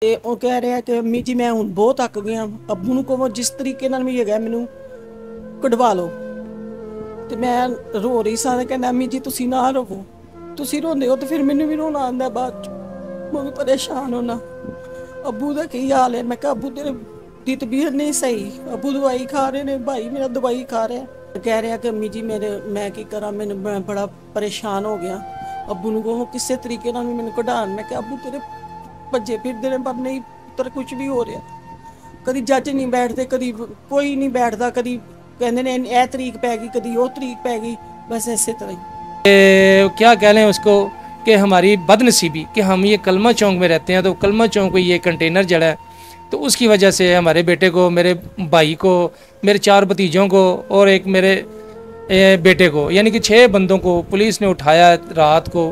ਤੇ ਉਹ ਕਹਿ ਰਿਹਾ ਕਿ ਅੰਮੀ ਜੀ ਮੈਂ ਹੁਣ ਬਹੁਤ ਅੱਕ ਗਿਆ, ਅੱਬੂ ਨੂੰ ਕਹੋ ਜਿਸ ਤਰੀਕੇ ਨਾਲ ਵੀ ਹੈਗਾ ਮੈਨੂੰ ਕਢਵਾ ਲਓ। ਤੇ ਮੈਂ ਰੋ ਰਹੀ ਸਾਂ ਤੇ ਕਹਿੰਦਾ ਅੰਮੀ ਜੀ ਤੁਸੀਂ ਨਾ ਰੋਵੋ, ਤੁਸੀਂ ਰੋਂਦੇ ਹੋ ਤੇ ਫਿਰ ਮੈਨੂੰ ਵੀ ਰੋਣਾ ਆਉਂਦਾ ਬਾਅਦ ਚ, ਮੈਂ ਵੀ ਪਰੇਸ਼ਾਨ ਹੋਣਾ। ਅੱਬੂ ਦਾ ਕੀ ਹਾਲ ਹੈ? ਮੈਂ ਕਿਹਾ ਅੱਬੂ ਤੇਰੇ ਦੀ ਤਬੀਅਤ ਨਹੀਂ ਸਹੀ, ਅੱਬੂ ਦਵਾਈ ਖਾ ਰਹੇ ਨੇ, ਭਾਈ ਮੇਰਾ ਦਵਾਈ ਖਾ ਰਿਹਾ। ਕਹਿ ਰਿਹਾ ਕਿ ਅੰਮੀ ਜੀ ਮੈਂ ਕੀ ਕਰਾਂ, ਮੈਂ ਬੜਾ ਪਰੇਸ਼ਾਨ ਹੋ ਗਿਆ, ਅੱਬੂ ਨੂੰ ਕਹੋ ਕਿਸੇ ਤਰੀਕੇ ਨਾਲ ਵੀ ਮੈਨੂੰ ਕਢਾਣ। ਮੈਂ ਕਿਹਾ ਅੱਬੂ ਤੇਰੇ ਭੱਜੇ ਫਿਰਦੇ ਨੇ ਪਰ ਨਹੀਂ ਪੁੱਤਰ ਕੁਝ ਵੀ ਹੋ ਰਿਹਾ। ਕਦੀ ਜੱਜ ਨਹੀਂ बैठते, कभी कोई नहीं बैठता, कभी कहते ने ए तरीक पै गई, कभी वो तरीक पै गई, बस ऐसे तरह ही। क्या कह लें उसको कि हमारी बदनसीबी कि हम ये कलमा चौक में रहते हैं, तो कलमा चौक को ये कंटेनर जड़ा है, तो उसकी वजह से हमारे बेटे को, मेरे भाई को, मेरे 4 भतीजों को और एक मेरे बेटे को, यानी कि 6 बंदों को पुलिस ने उठाया रात को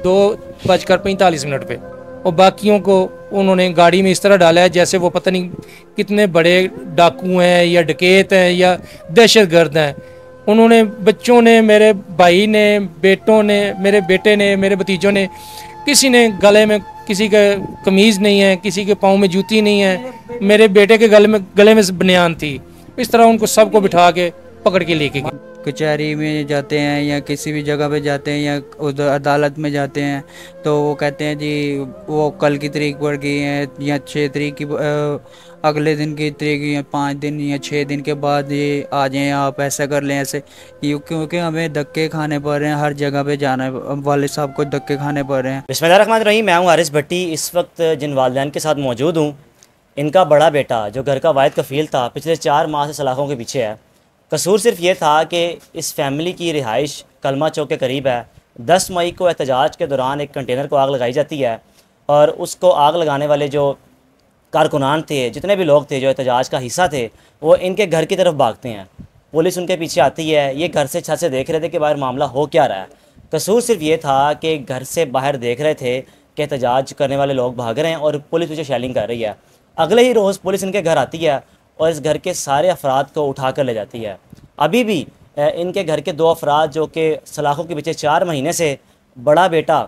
2:45 पे, और बाकियों को उन्होंने गाड़ी में इस तरह डाला है जैसे वो पता नहीं कितने बड़े डाकू हैं या डकैत हैं या दहशतगर्द हैं। उन्होंने बच्चों ने, मेरे भाई ने, बेटों ने, मेरे बेटे ने, मेरे भतीजों ने, किसी ने गले में, किसी के कमीज़ नहीं है, किसी के पाँव में जूती नहीं है, मेरे बेटे के गले में बनियान थी। इस तरह उनको सबको बिठा के पकड़ के लेके गए। कचहरी में जाते हैं या किसी भी जगह पे जाते हैं या उधर अदालत में जाते हैं तो वो कहते हैं जी वो कल की तारीख बढ़ गई है या 6 तारीख की, अगले दिन की तारीख या 5 दिन या 6 दिन के बाद ये आ जाएं, आप ऐसा कर लें ऐसे, क्योंकि हमें धक्के खाने पड़ रहे हैं, हर जगह पे जाना वाले साहब को धक्के खाने पड़ रहे हैं। बिस्मिल्लाहिर्रहमानिर्रहीम। मैं हूँ हारिस भट्टी। इस वक्त जिन वालिदैन के साथ मौजूद हूँ, इनका बड़ा बेटा जो घर का वाहिद कफ़ील था पिछले 4 माह से सलाखों के पीछे है। कसूर सिर्फ ये था कि इस फैमिली की रिहाइश कलमा चौक के करीब है। 10 मई को एहतजाज के दौरान एक कंटेनर को आग लगाई जाती है और उसको आग लगाने वाले जो कारकुनान थे, जितने भी लोग थे जो एहतजाज का हिस्सा थे, वो इनके घर की तरफ भागते हैं। पुलिस उनके पीछे आती है। ये घर से छत से देख रहे थे कि बाहर मामला हो क्या रहा है। कसूर सिर्फ ये था कि घर से बाहर देख रहे थे कि एहतजाज करने वाले लोग भाग रहे हैं और पुलिस पीछे शेलिंग कर रही है। अगले ही रोज़ पुलिस इनके घर आती है और इस घर के सारे अफराद को उठा कर ले जाती है। अभी भी इनके घर के 2 अफराद जो कि सलाखों के पीछे 4 महीने से, बड़ा बेटा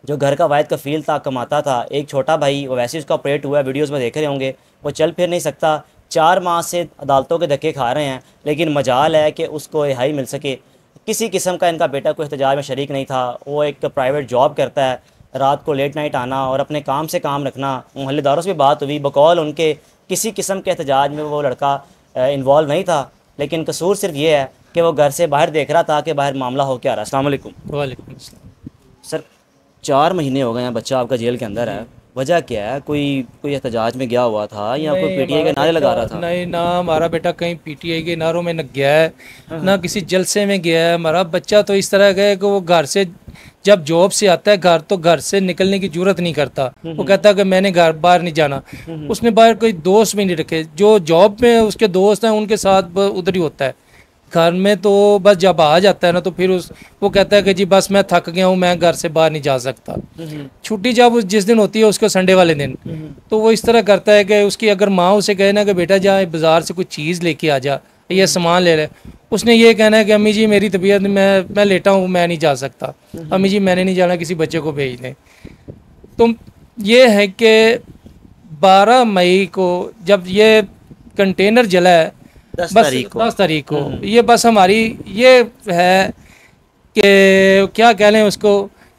जो घर का वाहिद कफ़ील था, कमाता था, एक छोटा भाई वो वैसे उसका ऑपरेट हुआ है, वीडियोस में देख रहे होंगे, वो चल फिर नहीं सकता, 4 माह से अदालतों के धक्के खा रहे हैं, लेकिन मजाल है कि उसको रिहाई मिल सके। किसी किस्म का इनका बेटा कोई एहतजाज में शरीक नहीं था। वो एक प्राइवेट जॉब करता है, रात को लेट नाइट आना और अपने काम से काम रखना। मोहल्लेदारों से भी बात हुई, बकौल उनके किसी किस्म के एहतजाज में वो लड़का इन्वॉल्व नहीं था, लेकिन कसूर सिर्फ ये है कि वो घर से बाहर देख रहा था कि बाहर मामला हो क्या रहा है। अस्सलाम वालेकुम। वालेकुम अस्सलाम। सर 4 महीने हो गए हैं, बच्चा आपका जेल के अंदर है, वजह क्या है? कोई एहतजाज में गया हुआ था या कोई पीटीआई के नारे लगा रहा था? नहीं ना, हमारा बेटा कहीं पीटीआई के नारों में न गया है ना किसी जलसे में गया है। हमारा बच्चा तो इस तरह का है कि वो घर से जब जॉब से आता है घर, तो घर से निकलने की जरूरत नहीं करता। वो कहता है कि मैंने घर बाहर नहीं जाना। उसने बाहर कोई दोस्त भी नहीं रखे, जो जॉब में उसके दोस्त हैं उनके साथ उधर ही होता है। घर में तो बस जब आ जाता है ना तो फिर वो कहता है कि जी बस मैं थक गया हूँ, मैं घर से बाहर नहीं जा सकता। छुट्टी जब जिस दिन होती है उसको संडे वाले दिन, तो वो इस तरह करता है कि उसकी अगर माँ उसे कहे ना कि बेटा जा बाज़ार से कुछ चीज़ लेके आ जा, ये सामान ले ले, उसने ये कहना है कि अम्मी जी मेरी तबीयत, मैं लेटा हूँ, मैं नहीं जा सकता, अम्मी जी मैंने नहीं जाना, किसी बच्चे को भेज दें। तो ये है कि 12 मई को जब ये कंटेनर जला है, 10 तारीख को ये बस हमारी ये है कि क्या कह लें उसको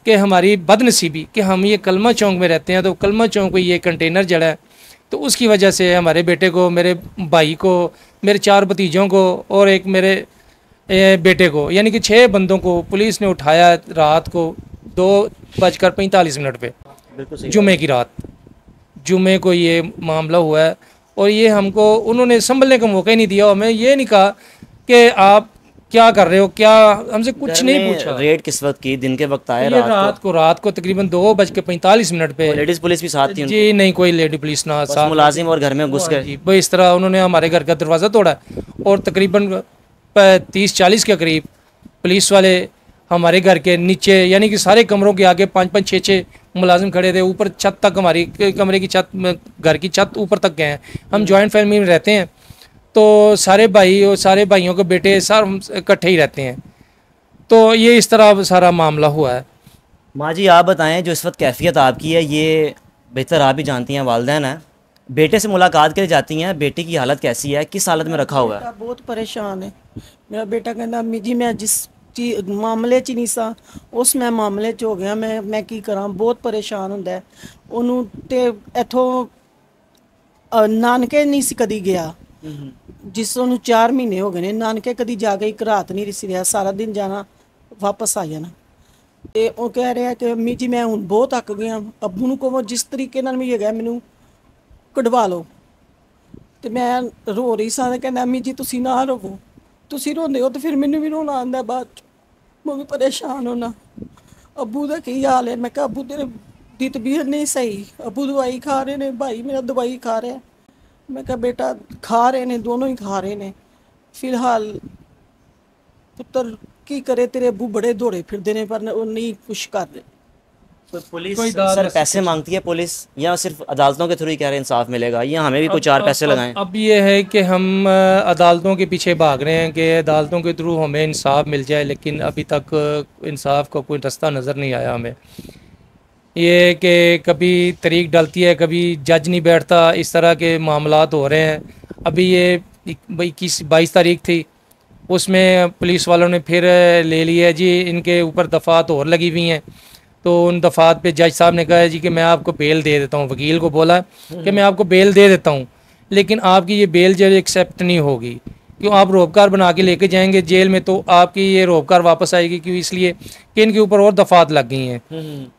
कि हमारी बदनसीबी कि हम ये कलमा चौक में रहते हैं, तो कलमा चौक को ये कंटेनर जड़ा है, तो उसकी वजह से हमारे बेटे को, मेरे भाई को, मेरे 4 भतीजों को और एक मेरे बेटे को, यानी कि 6 बंदों को पुलिस ने उठाया रात को 2:45 पे, जुमे की रात, जुमे को ये मामला हुआ है। और ये हमको उन्होंने संभलने का मौका ही नहीं दिया। हमें ये नहीं कहा कि आप क्या कर रहे हो, क्या, हमसे कुछ नहीं पूछा। रेड किस वक्त की? दिन के वक्त आए? रात को तकरीबन 2:45 पे। लेडीज पुलिस भी साथ थी? जी नहीं, कोई लेडी पुलिस ना साथ, मुलाजिम और घर में घुस गए। वो इस तरह उन्होंने हमारे घर का दरवाज़ा तोड़ा और तकरीबन 30-40 के करीब पुलिस वाले हमारे घर के नीचे, यानी कि सारे कमरों के आगे 5-5, 6-6 मुलाजिम खड़े थे। ऊपर छत तक, हमारी कमरे की छत, घर की छत ऊपर तक गए हैं। हम जॉइंट फैमिली में रहते हैं, तो सारे भाई और सारे भाइयों के बेटे सारे इकट्ठे ही रहते हैं। तो ये इस तरह सारा मामला हुआ है। माँ जी आप बताएं, जो इस वक्त कैफियत आपकी है, ये बेहतर आप भी जानती हैं, वालदैन हैं, बेटे से मुलाकात के लिए जाती हैं, बेटी की हालत कैसी है, किस हालत में रखा हुआ है? बेटा बहुत परेशान है। मेरा बेटा कहता अम्मी जी मैं जिस मामले 'ਚ ਨਹੀਂ ਸਾਂ ਉਸ ਮੈਂ ਮਾਮਲੇ 'ਚ ਹੋ ਗਿਆ, ਮੈਂ ਕੀ ਕਰਾਂ, ਬਹੁਤ ਪਰੇਸ਼ਾਨ ਹੁੰਦਾ ਹੈ। ਉਹਨੂੰ ਤੇ ਇੱਥੋਂ ਨਾਨਕੇ ਨਹੀਂ ਸੀ ਕਦੀ ਗਿਆ, ਜਿਸ ਨੂੰ 4 ਮਹੀਨੇ ਹੋ ਗਏ ਨੇ ਨਾਨਕੇ ਕਦੀ ਜਾ ਕੇ ਇੱਕ ਰਾਤ ਨਹੀਂ ਸੀ ਰਿਹਾ, ਸਾਰਾ ਦਿਨ ਜਾਣਾ ਵਾਪਸ ਆ ਜਾਣਾ। ਤੇ ਉਹ ਕਹਿ ਰਿਹਾ ਕਿ ਅੰਮੀ ਜੀ ਮੈਂ ਹੁਣ ਬਹੁਤ ਅੱਕ ਗਿਆ, ਅੱਬੂ ਨੂੰ ਕਹੋ ਜਿਸ ਤਰੀਕੇ ਨਾਲ ਵੀ ਹੈਗਾ ਮੈਨੂੰ ਕਢਵਾ ਲਓ। ਤੇ ਮੈਂ ਰੋ ਰਹੀ ਸਾਂ ਤੇ ਕਹਿੰਦਾ ਅੰਮੀ ਜੀ ਤੁਸੀਂ ਨਾ ਰੋਵੋ, ਤੁਸੀਂ ਰੋਂਦੇ ਹੋ ਤੇ ਫਿਰ ਮੈਨੂੰ ਵੀ ਰੋਣਾ ਆਉਂਦਾ ਬਾਅਦ 'ਚ, ਮੈਂ ਵੀ ਪਰੇਸ਼ਾਨ ਹੋਣਾ। ਅੱਬੂ ਦਾ ਕੀ ਹਾਲ ਹੈ? ਮੈਂ ਕਿਹਾ ਅੱਬੂ ਤੇਰੇ ਦੀ ਤਬੀਅਤ ਨਹੀਂ ਸਹੀ, ਅੱਬੂ ਦਵਾਈ ਖਾ ਰਹੇ ਨੇ, ਭਾਈ ਮੇਰਾ ਦਵਾਈ ਖਾ ਰਿਹਾ। ਮੈਂ ਕਿਹਾ ਬੇਟਾ ਖਾ ਰਹੇ ਨੇ, ਦੋਨੋਂ ਹੀ ਖਾ ਰਹੇ ਨੇ। ਫਿਲਹਾਲ ਪੁੱਤਰ ਕੀ ਕਰੇ, ਤੇਰੇ ਅੱਬੂ ਬੜੇ ਦੌੜੇ ਫਿਰਦੇ ਨੇ ਪਰ ਉਹ नहीं कुछ कर रहे। तो पुलिस सर पैसे मांगती है पुलिस, या सिर्फ अदालतों के थ्रू ही कह रहे हैं इंसाफ मिलेगा, या हमें भी कुछ 4 पैसे लगाएं? अब ये है कि हम अदालतों के पीछे भाग रहे हैं कि अदालतों के थ्रू हमें इंसाफ मिल जाए, लेकिन अभी तक इंसाफ का कोई रास्ता नज़र नहीं आया हमें। ये कि कभी तारीख डलती है, कभी जज नहीं बैठता, इस तरह के मामलात हो रहे हैं। अभी ये 21-22 तारीख थी, उसमें पुलिस वालों ने फिर ले लिया जी, इनके ऊपर दफ़ात और लगी हुई हैं। तो उन दफ़ात पे जज साहब ने कहा जी कि मैं आपको बेल दे देता हूँ, वकील को बोला कि मैं आपको बेल दे देता हूँ, लेकिन आपकी ये बेल जो एक्सेप्ट नहीं होगी, क्यों आप रोबकार बना के लेके जाएंगे जेल में, तो आपकी ये रोबकार वापस आएगी, क्यों? इसलिए कि इनके ऊपर और दफ़ात लग गई हैं।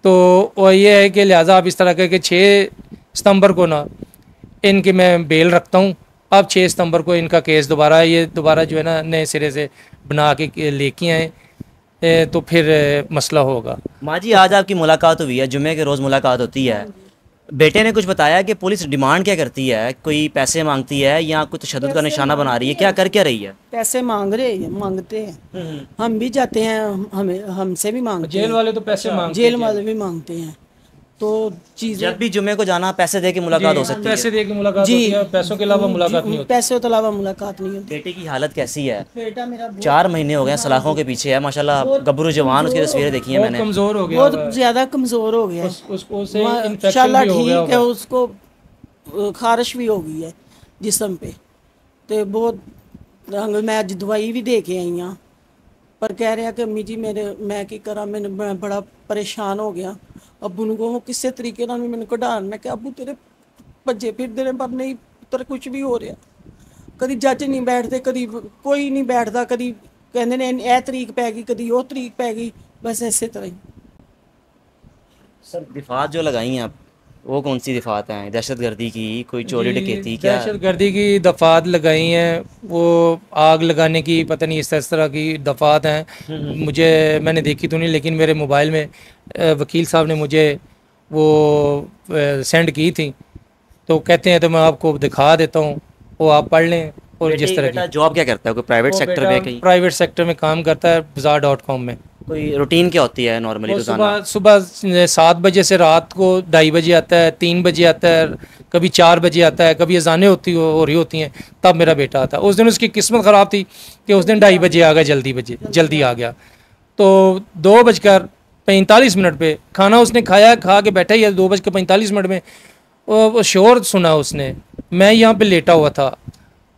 तो ये है कि लिहाजा आप इस तरह के 6 सितंबर को ना इनकी मैं बेल रखता हूँ। अब 6 सितंबर को इनका केस दोबारा जो है ना नए सिरे से बना के लेके आए तो फिर मसला होगा। माँ जी आज आपकी मुलाकात हुई है, जुमे के रोज़ मुलाकात होती है, बेटे ने कुछ बताया कि पुलिस डिमांड क्या करती है, कोई पैसे मांगती है या कुछ तशद्दुद का निशाना बना रही है, क्या कर क्या रही है? पैसे मांगते हैं, हम भी जाते हैं, हमें हमसे भी मांगते जेल हैं, वाले तो पैसे मांगते जेल वाले भी मांगते हैं। तो चीज़ें जब भी जुमे को जाना पैसे दे के मुलाकात हो सकती है? पैसे दे के मुलाकात होती है, पैसों के अलावा मुलाकात नहीं होती। पैसों के अलावा मुलाकात नहीं होती। बेटे की हालत कैसी है? बेटा मेरा 4 महीने हो गए हैं, सलाखों के पीछे है माशाल्लाह, गब्रू जवान, उसकी तस्वीरें देखी हैं मैंने। कमज़ोर हो गया, बहुत ज़्यादा कमज़ोर हो गया है, उसको से इंशाल्लाह इन्फेक्शन भी हो गया ठीक है, होगा। उसको खारिश भी हो गई है जिस्म पे, तो बहुत मैं अज दवाई भी दे के आई हाँ, पर कह रहा कि अम्मी जी मैं की करा, मैं बड़ा परेशान हो गया। अबू ਨੂੰ ਕਹੋ ਕਿਸੇ ਤਰੀਕੇ ਨਾਲ ਵੀ ਮੈਨੂੰ ਕਢਾਣ। ਮੈਂ ਕਿਹਾ ਅਬੂ ਤੇਰੇ ਭੱਜੇ ਫਿਰਦੇ ਨੇ ਪਰ ਨਹੀਂ ਪੁੱਤਰ ਕੁਝ ਵੀ ਹੋ ਰਿਹਾ। ਕਦੀ ਜੱਜ ਨਹੀਂ ਬੈਠਦੇ, ਕਦੀ ਕੋਈ ਨਹੀਂ ਬੈਠਦਾ, ਕਦੀ ਕਹਿੰਦੇ ਨੇ ਇਹ ਤਰੀਕ ਪੈ ਗਈ, कभी वो तरीक पै गई, बस ऐसे तरह ही। सर दिफात जो लगाई हैं आप, वो कौन सी दिफात हैं? दहशतगर्दी की, कोई चोरी डकैती, क्या? दहशतगर्दी की दफ़ात लगाई हैं, वो आग लगाने की पता नहीं इस तरह की दफ़ात हैं। मुझे मैंने देखी तो नहीं, लेकिन मेरे मोबाइल में वकील साहब ने मुझे वो सेंड की थी, तो कहते हैं तो मैं आपको दिखा देता हूँ, वो आप पढ़ लें। और जिस तरह की जॉब क्या करता है? कोई प्राइवेट सेक्टर में? कहीं प्राइवेट सेक्टर में काम करता है, bazaar.com में। कोई रूटीन क्या होती है नॉर्मली रोजाना? सुबह 7 बजे से रात को 2:30 बजे आता है, 3 बजे आता है, कभी 4 बजे आता है, कभी अजानें हो रही होती हैं तब मेरा बेटा आता है। उस दिन उसकी किस्मत ख़राब थी कि उस दिन 2:30 बजे आ गया, जल्दी आ गया। तो 2:45 पे खाना उसने खाया, खा के बैठा ही है। 2:45 में वो शोर सुना उसने, मैं यहाँ पे लेटा हुआ था,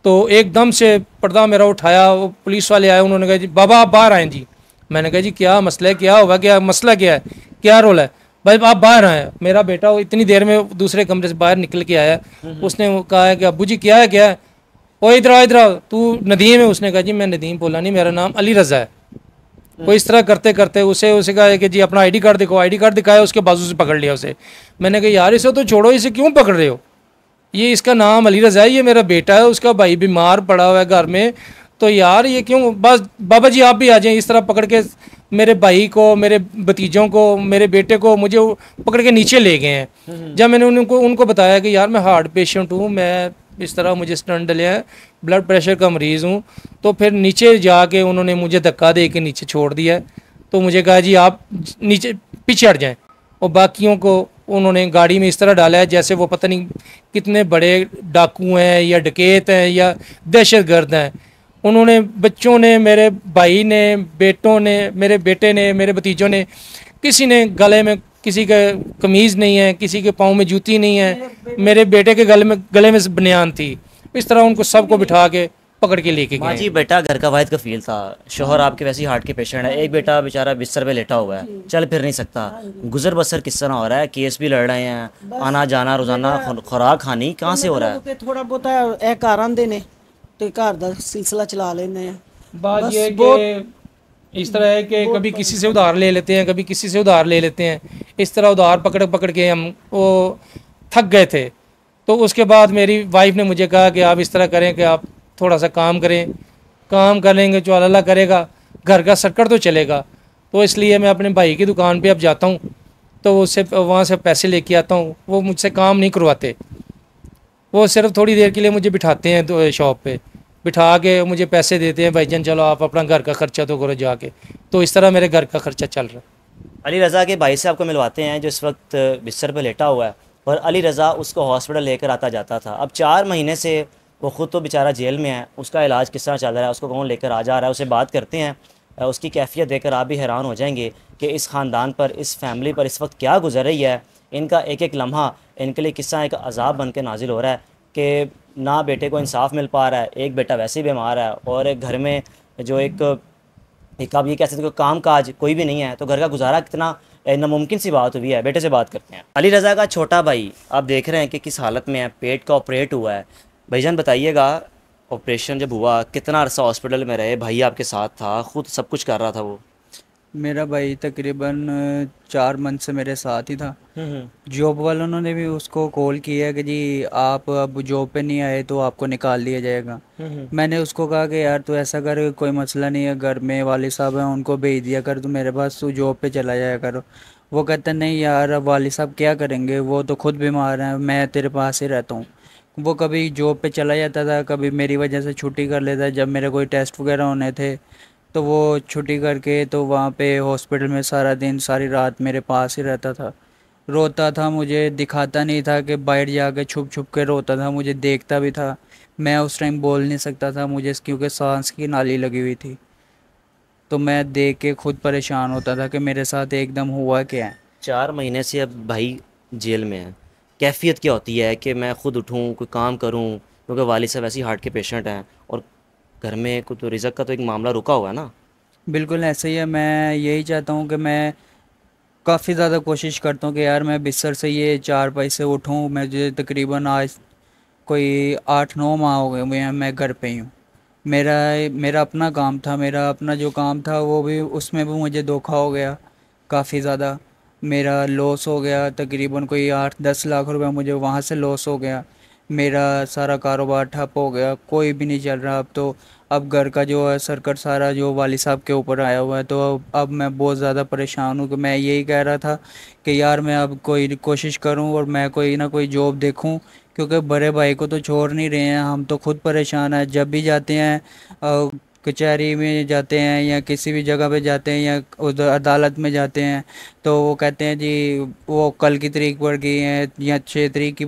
तो एकदम से पर्दा मेरा उठाया, वो पुलिस वाले आए, उन्होंने कहा जी बाबा आप बाहर आएँ जी। मैंने कहा जी क्या मसला है, क्या होगा, क्या मसला क्या है, क्या रोल है? भाई आप बाहर आए। मेरा बेटा वो इतनी देर में दूसरे कमरे से बाहर निकल के आया, उसने कहा है कि अब्बू जी क्या है, ओ इधर आ तू नदीम है? उसने कहा जी मैं नदीम बोला नहीं, मेरा नाम अली रज़ा है। वो इस तरह करते करते उसे कहा कि जी अपना ID कार्ड दिखाओ। ID कार्ड दिखाया, उसके बाजू से पकड़ लिया उसे। मैंने कहा यार इसे तो छोड़ो, इसे क्यों पकड़ रहे हो, ये इसका नाम अली रज़ा है, ये मेरा बेटा है, उसका भाई बीमार पड़ा हुआ है घर में, तो यार ये क्यों? बस बाबा जी आप भी आ जाएं। इस तरह पकड़ के मेरे भाई को, मेरे भतीजों को, मेरे बेटे को मुझे पकड़ के नीचे ले गए हैं। जब मैंने उनको बताया कि यार मैं हार्ट पेशेंट हूँ, मैं इस तरह मुझे स्टंट डले हैं, ब्लड प्रेशर का मरीज़ हूँ, तो फिर नीचे जाके उन्होंने मुझे धक्का दे के नीचे छोड़ दिया। तो मुझे कहा जी आप नीचे पीछे हट जाएँ, और बाकियों को उन्होंने गाड़ी में इस तरह डाला है जैसे वो पता नहीं कितने बड़े डाकू हैं या डकैत हैं या दहशतगर्द हैं। उन्होंने बच्चों ने, मेरे भाई ने, बेटों ने, मेरे बेटे ने, मेरे भतीजों ने, किसी ने गले में किसी के कमीज़ नहीं है, किसी के पाँव में जूती नहीं है, मेरे बेटे के गले में बनियान थी। इस तरह उनको सबको बिठा के पकड़ के लेके माँ गए। जी, बेटा घर का वाहिद कफील था, शोहर आपके वैसे ही हार्ट के पेशेंट है, एक बेटा बेचारा बिस्तर पे लेटा हुआ है, चल फिर नहीं सकता, गुजर बसर किस तरह हो रहा है, केस भी लड़ रहे हैं, आना जाना रोजाना खुराक खानी कहाँ से हो रहा है? ਤੇ ਥੋੜਾ ਬਹੁਤਾ ਇਹ ਘਰ ਆਂਦੇ ਨੇ ਤੇ ਘਰ ਦਾ ਸਿਲਸਿਲਾ ਚਲਾ ਲੈਂਦੇ ਆ। बात बस ये है बहुत- कि इस तरह है कि कभी किसी से उधार ले लेते हैं, कभी किसी से उधार ले लेते हैं। इस तरह उधार पकड़ पकड़ के हम वो थक गए थे। तो उसके बाद मेरी वाइफ ने मुझे कहा कि आप इस तरह करें कि आप थोड़ा सा काम करें, काम कर लेंगे जो अल्लाह करेगा, घर का सर्कट तो चलेगा। तो इसलिए मैं अपने भाई की दुकान पे अब जाता हूँ तो उससे वहाँ से पैसे लेके आता हूँ। वो मुझसे काम नहीं करवाते, वो सिर्फ थोड़ी देर के लिए मुझे बिठाते हैं तो शॉप पे बिठा के मुझे पैसे देते हैं, भाईजान चलो आप अपना घर का खर्चा तो करो जाके। तो इस तरह मेरे घर का खर्चा चल रहा है। अली रज़ा के भाई से आपको मिलवाते हैं जो इस वक्त बिस्तर पर लेटा हुआ है, और अली रज़ा उसको हॉस्पिटल लेकर आता जाता था। अब 4 महीने से वो ख़ुद तो बेचारा जेल में है, उसका इलाज किस तरह चल रहा है, उसको कौन लेकर आ जा रहा है, उससे बात करते हैं। उसकी कैफियत देखकर आप भी हैरान हो जाएंगे कि इस ख़ानदान पर, इस फैमिली पर इस वक्त क्या गुजर रही है। इनका एक एक लम्हा इनके लिए किस तरह एक अजाब बन के नाजिल हो रहा है कि ना बेटे को इंसाफ मिल पा रहा है, एक बेटा वैसे ही बीमार है, और एक घर में जो एक आप ये कह सकते हो काम काज कोई भी नहीं है, तो घर का गुजारा कितना नामुमकिन सी बात हुई है। बेटे से बात करते हैं। अली रज़ा का छोटा भाई आप देख रहे हैं कि किस हालत में है, पेट का ऑपरेट हुआ है। भाईजान बताइएगा, ऑपरेशन जब हुआ कितना अरसा हॉस्पिटल में रहे? भाई आपके साथ था, खुद सब कुछ कर रहा था वो? मेरा भाई तकरीबन 4 मंथ से मेरे साथ ही था। जॉब वालों ने भी उसको कॉल किया कि जी आप अब जॉब पे नहीं आए तो आपको निकाल दिया जाएगा। मैंने उसको कहा कि यार तू ऐसा कर, कोई मसला नहीं है, घर में वाले साहब हैं उनको भेज दिया कर, तू मेरे पास, तू जॉब पे चला जाया करो। वो कहता नहीं यार अब वाले साहब क्या करेंगे, वो तो खुद बीमार हैं, मैं तेरे पास ही रहता हूँ। वो कभी जॉब पे चला जाता था, कभी मेरी वजह से छुट्टी कर लेता। जब मेरे कोई टेस्ट वगैरह होने थे तो वो छुट्टी करके तो वहाँ पे हॉस्पिटल में सारा दिन सारी रात मेरे पास ही रहता था। रोता था, मुझे दिखाता नहीं था कि बाहर जाके छुप छुप के रोता था, मुझे देखता भी था। मैं उस टाइम बोल नहीं सकता था मुझे, क्योंकि सांस की नाली लगी हुई थी। तो मैं देख के खुद परेशान होता था कि मेरे साथ एकदम हुआ क्या है। 4 महीने से अब भाई जेल में है, कैफियत क्या होती है कि मैं ख़ुद उठूँ कोई काम करूँ, क्योंकि वालिद साहब ऐसे ही हार्ट के पेशेंट हैं, और घर में कुछ तो रिज़्क़ का तो एक मामला रुका हुआ है ना? बिल्कुल ऐसे ही है। मैं यही चाहता हूँ कि मैं काफ़ी ज़्यादा कोशिश करता हूँ कि यार मैं बिस्तर से ये 4 पैसे उठूँ। मुझे तकरीबन आज कोई 8-9 माह हो गए हुए हैं मैं घर पे ही हूँ। मेरा मेरा अपना काम था, मेरा अपना जो काम था वो भी, उसमें भी मुझे धोखा हो गया काफ़ी ज़्यादा। मेरा लॉस हो गया तकरीबन कोई 8-10 लाख रुपए मुझे वहाँ से लॉस हो गया। मेरा सारा कारोबार ठप हो गया, कोई भी नहीं चल रहा अब तो। अब घर का जो है सर्कट सारा जो वाली साहब के ऊपर आया हुआ है, तो अब मैं बहुत ज़्यादा परेशान हूँ। कि मैं यही कह रहा था कि यार मैं अब कोई कोशिश करूँ और मैं कोई ना कोई जॉब देखूँ, क्योंकि बड़े भाई को तो छोड़ नहीं रहे हैं, हम तो खुद परेशान हैं। जब भी जाते हैं कचहरी में जाते हैं या किसी भी जगह पे जाते हैं या उधर अदालत में जाते हैं, तो वो कहते हैं जी वो कल की तारीख बढ़ गई है या 6 तारीख की,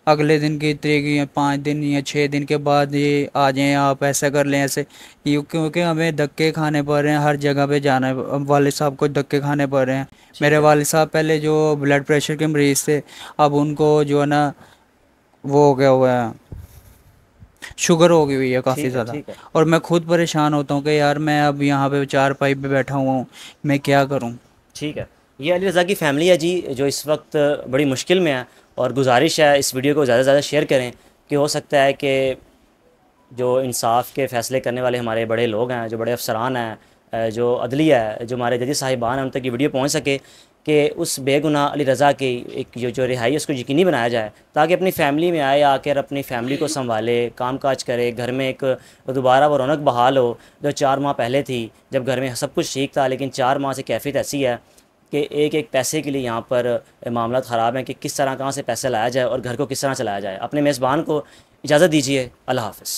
अगले दिन की तारीख या 5 दिन या 6 दिन के बाद ये आ जाएं, आप ऐसा कर लें ऐसे। क्योंकि हमें धक्के खाने पड़ रहे हैं, हर जगह पे जाना है। वाले साहब को धक्के खाने पड़ रहे हैं। मेरे वाले साहब पहले जो ब्लड प्रेशर के मरीज़ थे, अब उनको जो है ना वो हो गया हुआ है, शुगर हो गई हुई है काफ़ी ज़्यादा। और मैं खुद परेशान होता हूँ कि यार मैं अब यहाँ पे 4 पाई पे बैठा हुआ हूँ, मैं क्या करूँ। ठीक है, ये अली रज़ा की फ़ैमिली है जी, जो इस वक्त बड़ी मुश्किल में है, और गुजारिश है इस वीडियो को ज़्यादा से ज़्यादा शेयर करें कि हो सकता है कि जो इंसाफ के फ़ैसले करने वाले हमारे बड़े लोग हैं, जो बड़े अफसरान हैं, जो अदलिया है, जो हमारे जजेस साहिबान हैं, उन तक ये वीडियो पहुँच सके कि उस बेगुनाह अली रज़ा की एक जो रिहाई है उसको यकीनी बनाया जाए, ताकि अपनी फ़ैमिली में आए, आकर अपनी फ़ैमिली को संभाले, काम काज करे, घर में एक दोबारा वो रौनक बहाल हो जो 4 माह पहले थी, जब घर में सब कुछ ठीक था। लेकिन 4 माह से कैफियत ऐसी है कि एक एक पैसे के लिए यहाँ पर मामला ख़राब है कि किस तरह कहाँ से पैसे लाया जाए और घर को किस तरह चलाया जाए। अपने मेज़बान को इजाज़त दीजिए। अल्लाह हाफ़िज़।